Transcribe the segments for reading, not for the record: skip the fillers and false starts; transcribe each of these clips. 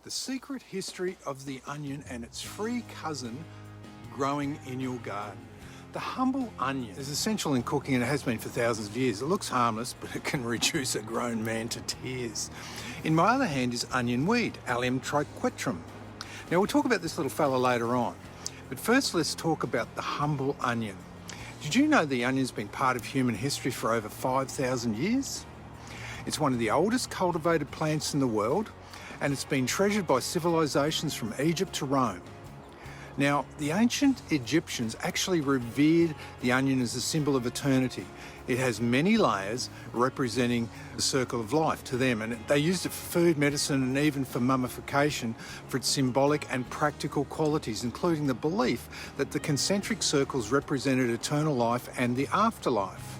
The secret history of the onion and its free cousin growing in your garden. The humble onion is essential in cooking and it has been for thousands of years. It looks harmless, but it can reduce a grown man to tears. In my other hand is onion weed, Allium Triquetrum. Now we'll talk about this little fella later on, but first let's talk about the humble onion. Did you know the onion's been part of human history for over 5,000 years? It's one of the oldest cultivated plants in the world, and it's been treasured by civilizations from Egypt to Rome. Now, the ancient Egyptians actually revered the onion as a symbol of eternity. It has many layers representing the circle of life to them, and they used it for food, medicine, and even for mummification for its symbolic and practical qualities, including the belief that the concentric circles represented eternal life and the afterlife.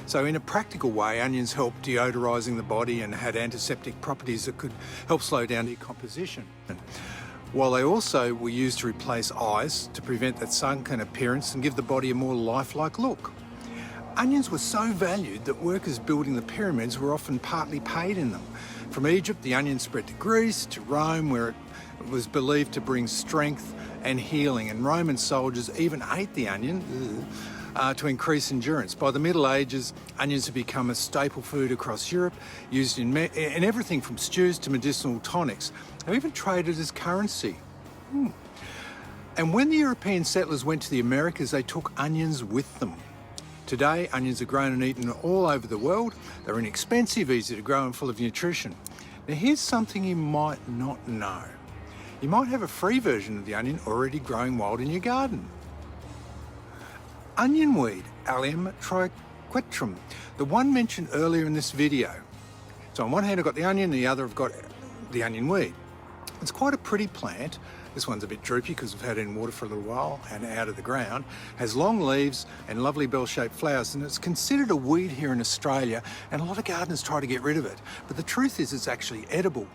So in a practical way, onions help deodorising the body and had antiseptic properties that could help slow down decomposition. While they also were used to replace eyes to prevent that sunken appearance and give the body a more lifelike look. Onions were so valued that workers building the pyramids were often partly paid in them. From Egypt, the onion spread to Greece, to Rome, where it was believed to bring strength and healing, and Roman soldiers even ate the onion to increase endurance. By the Middle Ages, onions have become a staple food across Europe, used in everything from stews to medicinal tonics. They're even traded as currency. And when the European settlers went to the Americas, they took onions with them. Today, onions are grown and eaten all over the world. They're inexpensive, easy to grow, and full of nutrition. Now, here's something you might not know. You might have a free version of the onion already growing wild in your garden. Onion weed, Allium Triquetrum, the one mentioned earlier in this video. So on one hand I've got the onion, the other I've got the onion weed. It's quite a pretty plant. This one's a bit droopy because we've had it in water for a little while and out of the ground. Has long leaves and lovely bell-shaped flowers, and it's considered a weed here in Australia, and a lot of gardeners try to get rid of it. But the truth is it's actually edible.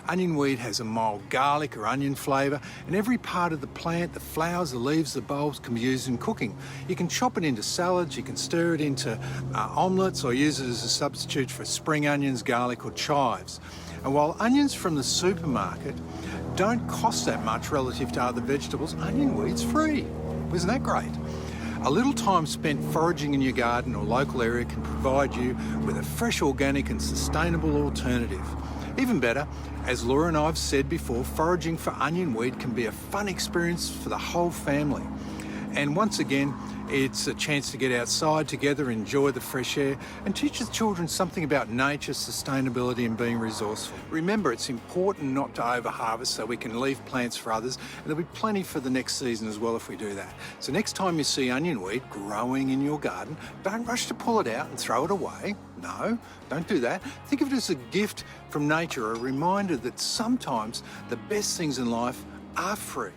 Onion weed has a mild garlic or onion flavour, and every part of the plant, the flowers, the leaves, the bulbs, can be used in cooking. You can chop it into salads, you can stir it into omelettes, or use it as a substitute for spring onions, garlic or chives. And while onions from the supermarket don't cost that much relative to other vegetables, onion weed's free. Isn't that great? A little time spent foraging in your garden or local area can provide you with a fresh, organic and sustainable alternative. Even better, as Laura and I have said before, foraging for onion weed can be a fun experience for the whole family. And once again, it's a chance to get outside together, enjoy the fresh air, and teach the children something about nature, sustainability and being resourceful. Remember, it's important not to over-harvest so we can leave plants for others, and there'll be plenty for the next season as well if we do that. So next time you see onion weed growing in your garden, don't rush to pull it out and throw it away. No, don't do that. Think of it as a gift from nature, a reminder that sometimes the best things in life are free.